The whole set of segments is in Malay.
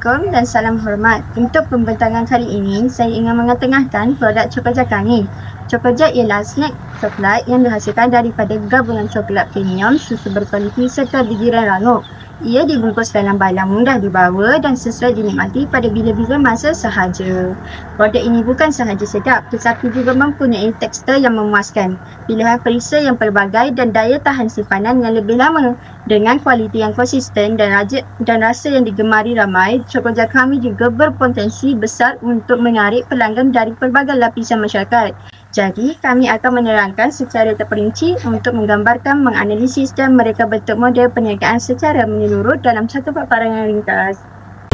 Assalamualaikum dan salam hormat. Untuk pembentangan kali ini, saya ingin mengetengahkan produk Cokoja kami. Cokoja ialah snack coklat yang dihasilkan daripada gabungan coklat premium, susu berkualiti serta bijiran rangup. Ia dibungkus dalam balang mudah dibawa dan sesuai dinikmati pada bila-bila masa sahaja. Produk ini bukan sahaja sedap tetapi juga mempunyai tekstur yang memuaskan, pilihan perisa yang pelbagai dan daya tahan simpanan yang lebih lama. Dengan kualiti yang konsisten dan rasa yang digemari ramai, Cokoja kami juga berpotensi besar untuk menarik pelanggan dari pelbagai lapisan masyarakat. Jadi, kami akan menerangkan secara terperinci untuk menggambarkan, menganalisis dan mereka bentuk model perniagaan secara menyeluruh dalam satu paparan yang ringkas.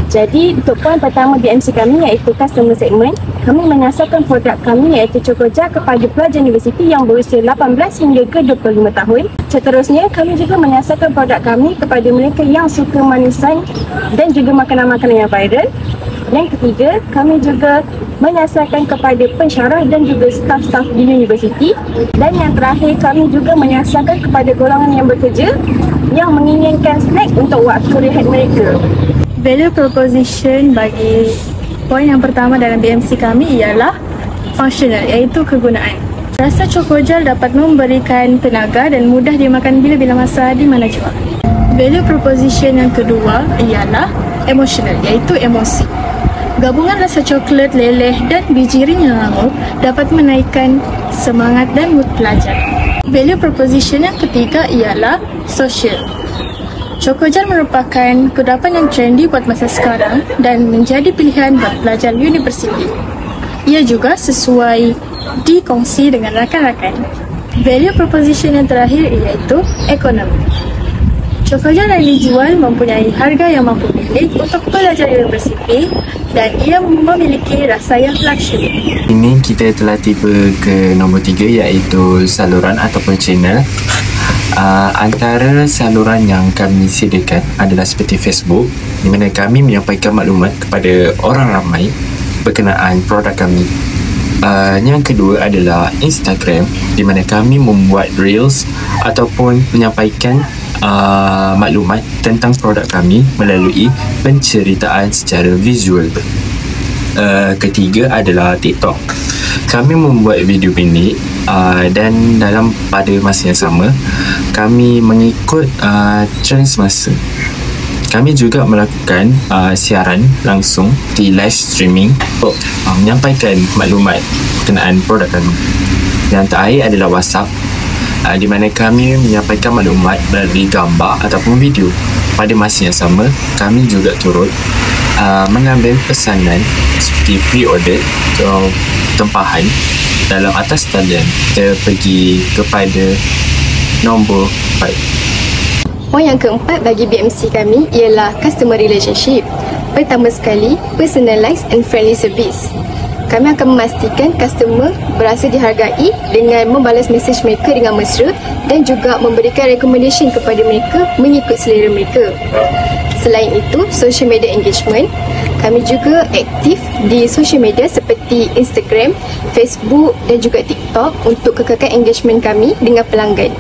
Jadi, untuk poin pertama BMC kami iaitu customer segment, kami menyasarkan produk kami iaitu Cokoja kepada pelajar universiti yang berusia 18 hingga ke 25 tahun. Seterusnya, kami juga menyasarkan produk kami kepada mereka yang suka manisan dan juga makanan-makanan yang viral. Yang ketiga, kami juga menyasarkan kepada pensyarah dan juga staf-staf di universiti. Dan yang terakhir, kami juga menyasarkan kepada golongan yang bekerja yang menginginkan snack untuk waktu rehat mereka. Value proposition bagi poin yang pertama dalam BMC kami ialah functional, iaitu kegunaan. Rasa Cokoja dapat memberikan tenaga dan mudah dimakan bila-bila masa di mana jua. Value proposition yang kedua ialah emotional, iaitu emosi. Gabungan rasa coklat, leleh dan biji renyah rangup dapat menaikkan semangat dan mood pelajar. Value proposition yang ketiga ialah social. Cokoja merupakan kudapan yang trendy buat masa sekarang dan menjadi pilihan buat pelajar universiti. Ia juga sesuai dikongsi dengan rakan-rakan. Value proposition yang terakhir iaitu ekonomi. Cokoja yang dijual mempunyai harga yang mampu milik untuk pelajar universiti dan ia memiliki rasa yang luxury. Ini kita telah tiba ke nombor 3 iaitu saluran ataupun channel. Antara saluran yang kami sediakan adalah seperti Facebook, di mana kami menyampaikan maklumat kepada orang ramai berkenaan produk kami. Yang kedua adalah Instagram, di mana kami membuat reels ataupun menyampaikan maklumat tentang produk kami melalui penceritaan secara visual. Ketiga adalah TikTok. Kami membuat video pendek dan pada masa yang sama kami mengikut trend semasa. Kami juga melakukan siaran langsung di live streaming untuk menyampaikan maklumat berkenaan produk kami. Yang terakhir adalah WhatsApp, di mana kami menyampaikan maklumat melalui gambar ataupun video. Pada masa yang sama, kami juga turut mengambil pesanan seperti pre-order atau tempahan dalam atas talian. Kita pergi kepada nombor 4. Poin yang keempat bagi BMC kami ialah customer relationship. Pertama sekali, personalized and friendly service. Kami akan memastikan customer berasa dihargai dengan membalas mesej mereka dengan mesra dan juga memberikan recommendation kepada mereka mengikut selera mereka. Selain itu, social media engagement. Kami juga aktif di social media seperti Instagram, Facebook dan juga TikTok untuk kekalkan engagement kami dengan pelanggan.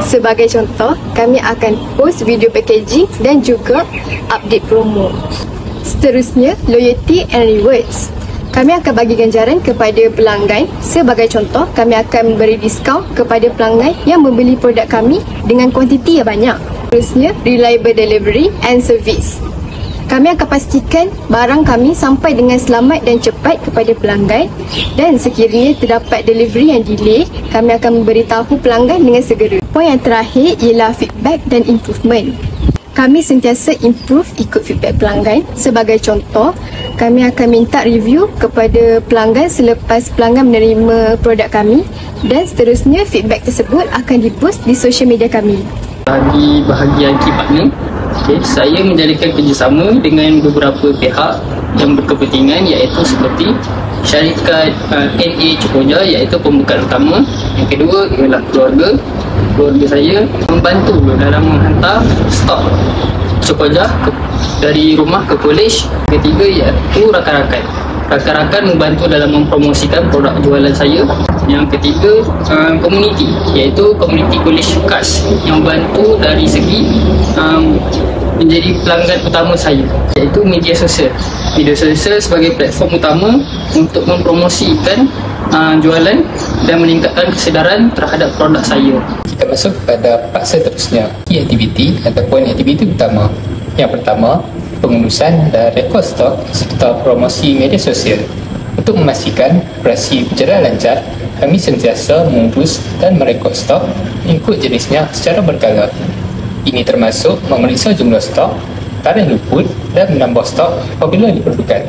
Sebagai contoh, kami akan post video packaging dan juga update promo. Seterusnya, loyalty and rewards. Kami akan bagi ganjaran kepada pelanggan. Sebagai contoh, kami akan memberi diskaun kepada pelanggan yang membeli produk kami dengan kuantiti yang banyak. Seterusnya, reliable delivery and service. Kami akan pastikan barang kami sampai dengan selamat dan cepat kepada pelanggan, dan sekiranya terdapat delivery yang delay, kami akan memberitahu pelanggan dengan segera. Poin yang terakhir ialah feedback dan improvement. Kami sentiasa improve ikut feedback pelanggan. Sebagai contoh, kami akan minta review kepada pelanggan selepas pelanggan menerima produk kami, dan seterusnya feedback tersebut akan dipost di social media kami. Bagi bahagian key partner, saya menjalinkan kerjasama dengan beberapa pihak yang berkepentingan, iaitu seperti syarikat NA Cokoja, iaitu pembukaan utama. Yang kedua ialah keluarga saya membantu dalam menghantar stok Cokoja dari rumah ke kolej. Ketiga iaitu rakan-rakan membantu dalam mempromosikan produk jualan saya. Yang ketiga, komuniti, iaitu komuniti kolej KAS yang membantu dari segi menjadi pelanggan utama saya, iaitu media sosial. Media sosial sebagai platform utama untuk mempromosikan jualan dan meningkatkan kesedaran terhadap produk saya. Kita masuk kepada fasa terusnya, key activity ataupun aktiviti utama. Yang pertama, pengurusan dan rekod stok serta promosi media sosial. Untuk memastikan operasi berjalan lancar, kami sentiasa mengurus dan merekod stok mengikut jenisnya secara berkala. Ini termasuk memeriksa jumlah stok, tarikh luput dan menambah stok apabila diperlukan.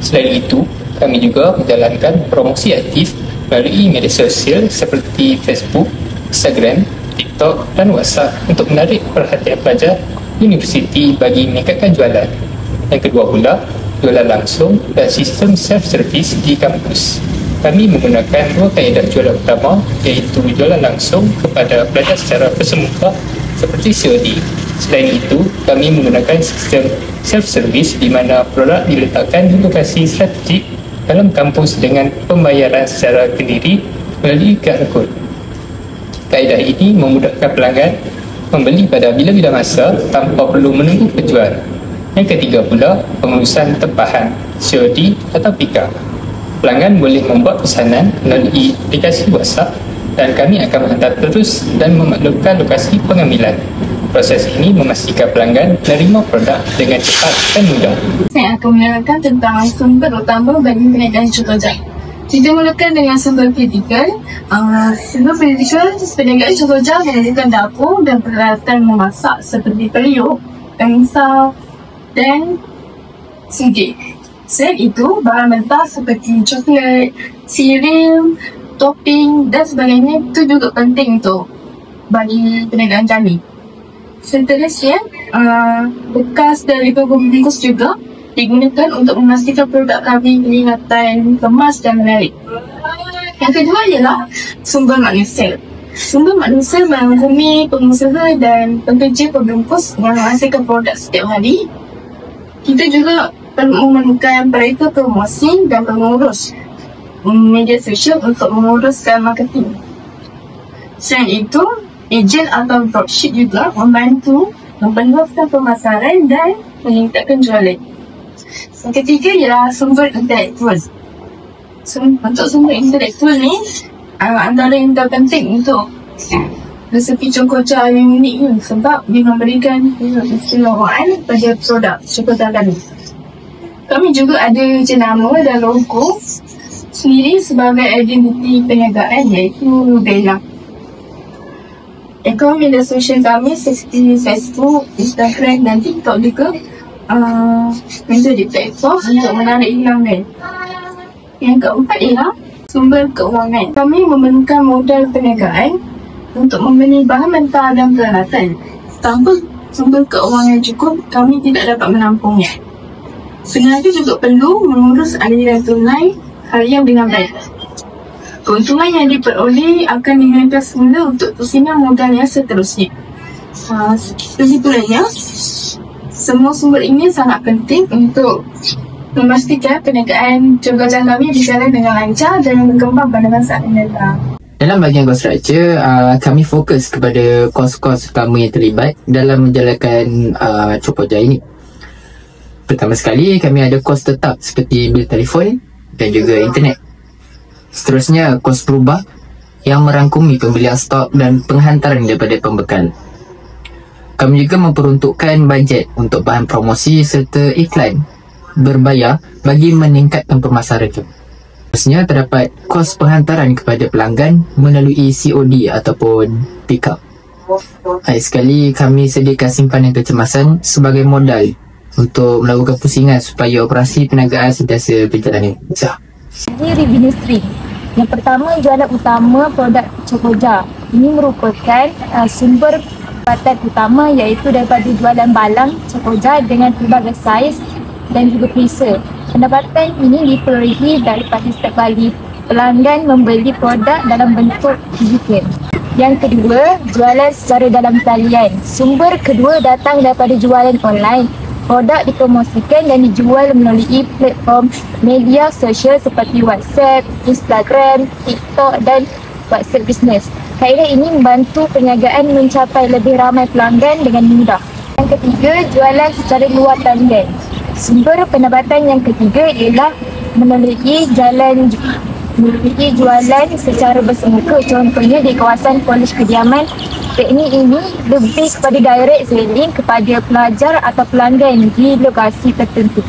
Selain itu, kami juga menjalankan promosi aktif melalui media sosial seperti Facebook, Instagram, TikTok dan WhatsApp untuk menarik perhatian pelajar universiti bagi meningkatkan jualan. Yang kedua pula, jualan langsung dan sistem self-service di kampus. Kami menggunakan dua kaedah jualan utama, iaitu jualan langsung kepada pelajar secara bersemuka seperti COD. Selain itu, kami menggunakan sistem self-service di mana produk diletakkan di lokasi strategik dalam kampus dengan pembayaran secara kendiri melalui QR Code. Kaedah ini memudahkan pelanggan membeli pada bila-bila masa tanpa perlu menunggu penjual. Yang ketiga pula, pengurusan tempahan COD atau pick-up. Pelanggan boleh membuat pesanan melalui aplikasi WhatsApp dan kami akan menghantar terus dan memaklumkan lokasi pengambilan. Proses ini memastikan pelanggan menerima produk dengan cepat dan mudah. Saya akan menerangkan tentang sumber utama bagi perniagaan Cokoja. Kita mulakan dengan sumber kritikal. Sumber kritikal, perniagaan Cokoja menyediakan dapur dan peralatan memasak seperti periuk, pengisa dan sugi. Selain itu, barang mentah seperti coklat, sirih, topping dan sebagainya itu juga penting untuk bagi perniagaan kami. Seterusnya, bekas dari bungkus juga digunakan untuk memastikan produk kami kelihatan kemas dan menarik. Yang kedua ialah sumber manusia. Sumber manusia merangkumi pengusaha dan pekerja pembungkus yang menghasilkan produk setiap hari. Kita juga perlu memerlukan mereka promosi dan pengurus media sosial untuk menguruskan marketing. Selain itu, ejen atau dropship juga membantu memperluaskan pemasaran dan meningkatkan jualan. Yang ketiga ialah sumber intelektual. Untuk sumber intelektual ni, antara yang terpenting untuk resepi Cokoja yang unik ni sebab dia memberikan istimewaan pada produk Cokoja kami. Kami juga ada jenama dan logo sendiri sebagai identiti perniagaan, iaitu Bella. Akaun media sosial kami seperti Facebook, Instagram dan TikTok juga menjadi platform untuk menarik pelanggan. Yang keempat ialah sumber keuangan. Kami memerlukan modal perniagaan untuk membeli bahan mentah dan peralatan. Tanpa sumber keuangan cukup, kami tidak dapat menampungnya. Pengajar juga perlu mengurus aliran tunai harian dengan baik. Keuntungan yang diperoleh akan digunakan semula untuk pusingan modal yang seterusnya. Kesimpulannya, semua sumber ini sangat penting untuk memastikan perniagaan Cokoja kami berjalan dengan lancar dan berkembang pada masa akan datang. Dalam bahagian cost structure, kami fokus kepada kos-kos utama yang terlibat dalam menjalankan Cokoja ini. Pertama sekali, kami ada kos tetap seperti bil telefon dan juga internet. Seterusnya, kos berubah yang merangkumi pembelian stok dan penghantaran daripada pembekal. Kami juga memperuntukkan bajet untuk bahan promosi serta iklan berbayar bagi meningkatkan pemasaran itu. Seterusnya, terdapat kos penghantaran kepada pelanggan melalui COD ataupun pick-up. Akhir sekali, kami sediakan simpanan kecemasan sebagai modal untuk melakukan pusingan supaya operasi perniagaan sentiasa berjalan lancar. Ini revenue stream. Yang pertama, jualan utama produk Cokoja. Ini merupakan sumber pendapatan utama iaitu daripada jualan balang Cokoja dengan pelbagai saiz dan juga perisa. Pendapatan ini diperolehi daripada setiap kali pelanggan membeli produk dalam bentuk fizikal. Yang kedua, jualan secara dalam talian. Sumber kedua datang daripada jualan online. Produk dipromosikan dan dijual melalui platform media sosial seperti WhatsApp, Instagram, TikTok dan WhatsApp Business. Kaedah ini membantu perniagaan mencapai lebih ramai pelanggan dengan mudah. Yang yang ketiga, jualan secara luar talian. Sumber pendapatan yang ketiga ialah melalui jualan secara bersemuka. Contohnya di kawasan kolej kediaman, teknik ini lebih kepada direct selling kepada pelajar atau pelanggan di lokasi tertentu.